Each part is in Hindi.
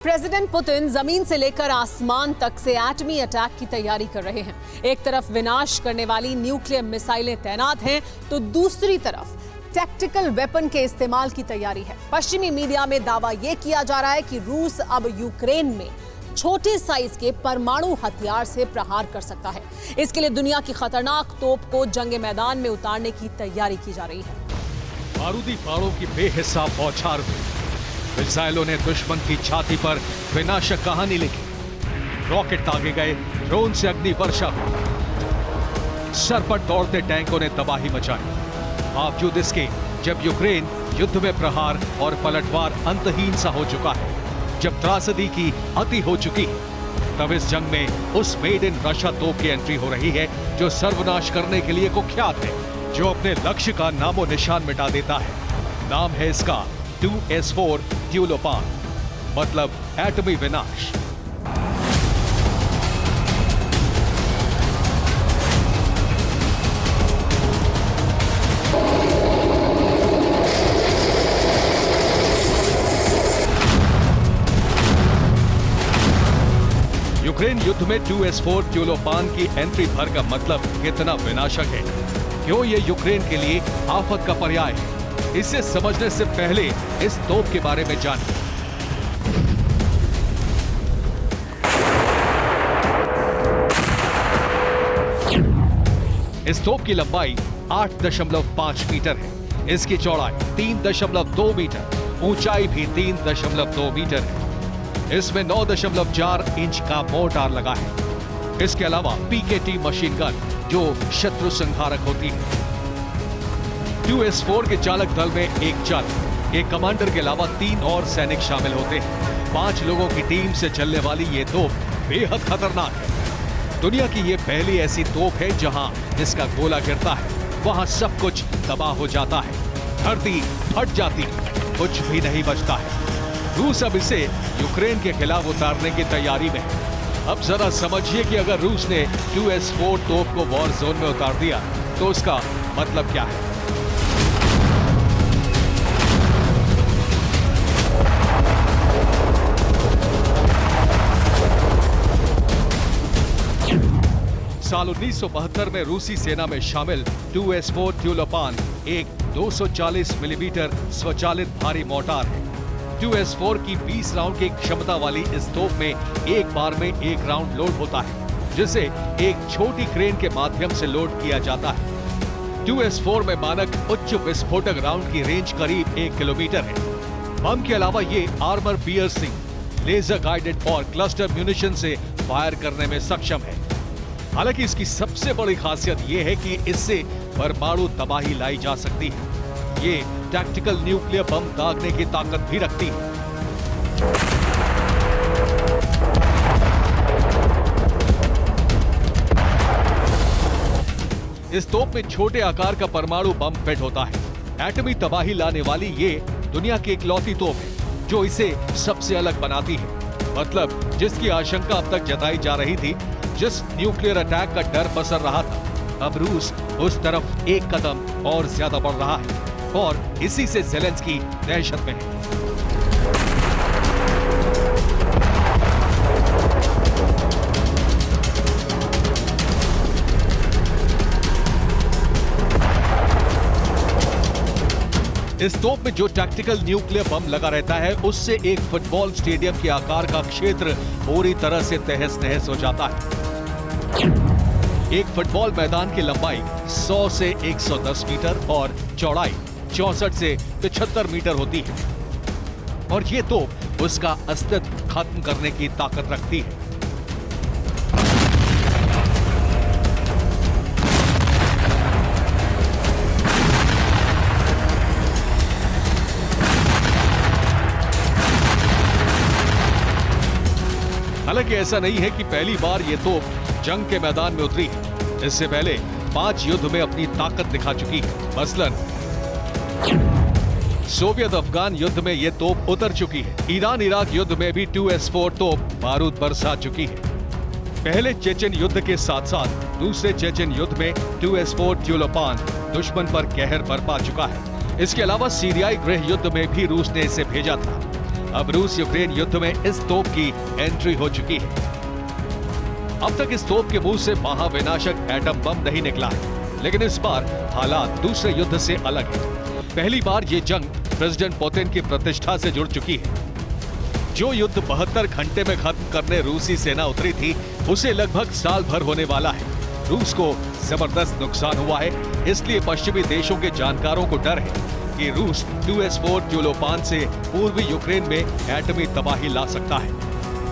प्रेसिडेंट पुतिन जमीन से लेकर आसमान तक से एटमी अटैक की तैयारी कर रहे हैं। एक तरफ विनाश करने वाली न्यूक्लियर मिसाइलें तैनात हैं, तो दूसरी तरफ टैक्टिकल वेपन के इस्तेमाल की तैयारी है। पश्चिमी मीडिया में दावा यह किया जा रहा है कि रूस अब यूक्रेन में छोटे साइज के परमाणु हथियार से प्रहार कर सकता है। इसके लिए दुनिया की खतरनाक तोप को जंग मैदान में उतारने की तैयारी की जा रही है। बारूदी फाड़ों की बेहिसाब बौछार हुई, मिसाइलों ने दुश्मन की छाती पर विनाशक कहानी लिखी, रॉकेट दागे गए, ड्रोन से अग्नि वर्षा हुई, सर पर दौड़ते टैंकों ने तबाही मचाई। बावजूद इसके जब यूक्रेन युद्ध में प्रहार और पलटवार अंतहीन सा हो चुका है, जब त्रासदी की अति हो चुकी है, तब इस जंग में उस मेड इन रशिया तोप की एंट्री हो रही है जो सर्वनाश करने के लिए कुख्यात है, जो अपने लक्ष्य का नामो निशान मिटा देता है। नाम है इसका 2S4 ट्यूलोपान, मतलब एटमी विनाश। यूक्रेन युद्ध में 2S4 ट्यूलोपान की एंट्री भर का मतलब कितना विनाशक है, क्यों ये यूक्रेन के लिए आफत का पर्याय है, इसे समझने से पहले इस तोप के बारे में जानिए। इस तोप की लंबाई 8.5 मीटर है, इसकी चौड़ाई 3.2 मीटर, ऊंचाई भी 3.2 मीटर है। इसमें 9.4 इंच का मोर्टार लगा है। इसके अलावा PKT मशीन गन जो शत्रु संहारक होती है। 2S4 के चालक दल में एक चालक, एक कमांडर के अलावा 3 और सैनिक शामिल होते हैं। 5 लोगों की टीम से चलने वाली ये तोप बेहद खतरनाक है। दुनिया की ये पहली ऐसी तोप है जहां इसका गोला गिरता है, वहां सब कुछ तबाह हो जाता है, धरती फट जाती, कुछ भी नहीं बचता है। रूस अब इसे यूक्रेन के खिलाफ उतारने की तैयारी में है। अब जरा समझिए कि अगर रूस ने 2S4 तोप को वॉर जोन में उतार दिया तो उसका मतलब क्या है। साल 1972 में रूसी सेना में शामिल 2S4 ट्यूलोपान एक 240 मिलीमीटर स्वचालित भारी मोर्टार है। 2S4 की 20 राउंड की क्षमता वाली इस तोप में एक बार में 1 राउंड लोड होता है, जिसे एक छोटी क्रेन के माध्यम से लोड किया जाता है। 2S4 में मानक उच्च विस्फोटक राउंड की रेंज करीब 1 किलोमीटर है। बम के अलावा ये आर्मर पियर्सिंग, लेजर गाइडेड और क्लस्टर म्यूनिशन से फायर करने में सक्षम है। हालांकि इसकी सबसे बड़ी खासियत यह है कि इससे परमाणु तबाही लाई जा सकती है। ये टैक्टिकल न्यूक्लियर बम दागने की ताकत भी रखती है। इस तोप में छोटे आकार का परमाणु बम फिट होता है। एटमी तबाही लाने वाली ये दुनिया की इकलौती तोप है जो इसे सबसे अलग बनाती है। मतलब जिसकी आशंका अब तक जताई जा रही थी, जिस न्यूक्लियर अटैक का डर पसर रहा था, अब रूस उस तरफ एक कदम और ज्यादा बढ़ रहा है और इसी से ज़ेलेंस्की दहशत में है। इस तोप में जो टैक्टिकल न्यूक्लियर बम लगा रहता है, उससे एक फुटबॉल स्टेडियम के आकार का क्षेत्र पूरी तरह से तहस नहस हो जाता है। एक फुटबॉल मैदान की लंबाई 100 से 110 मीटर और चौड़ाई 64 से 75 मीटर होती है और ये तोप उसका अस्तित्व खत्म करने की ताकत रखती है। हालांकि ऐसा नहीं है कि पहली बार ये तोप जंग के मैदान में उतरी है। इससे पहले 5 युद्ध में अपनी ताकत दिखा चुकी है। मसलन सोवियत अफगान युद्ध में यह तोप उतर चुकी है। ईरान इराक युद्ध में भी 2S4 तोप बारूद बरसा चुकी है। पहले चेचन युद्ध के साथ साथ दूसरे चेचन युद्ध में 2S4 ट्यूलोपान दुश्मन पर कहर बरपा चुका है। इसके अलावा सीरियाई गृह युद्ध में भी रूस ने इसे भेजा था। अब रूस यूक्रेन युद्ध में इस तोप की एंट्री हो चुकी है। अब तक इस तोप के मुंह से महाविनाशक एटम बम नहीं निकला है, लेकिन इस बार हालात दूसरे युद्ध से अलग है। पहली बार ये जंग प्रेसिडेंट पुतिन की प्रतिष्ठा से जुड़ चुकी है। जो युद्ध 72 घंटे में खत्म करने रूसी सेना उतरी थी, उसे लगभग साल भर होने वाला है। रूस को जबरदस्त नुकसान हुआ है, इसलिए पश्चिमी देशों के जानकारों को डर है कि रूस 2S4 ट्यूलोपान से पूर्वी यूक्रेन में एटमी तबाही ला सकता है।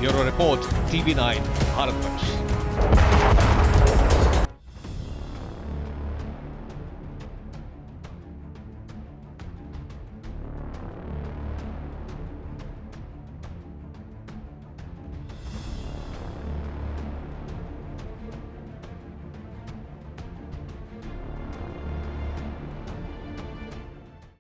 Bureau report, TV9 Bharatvarsh.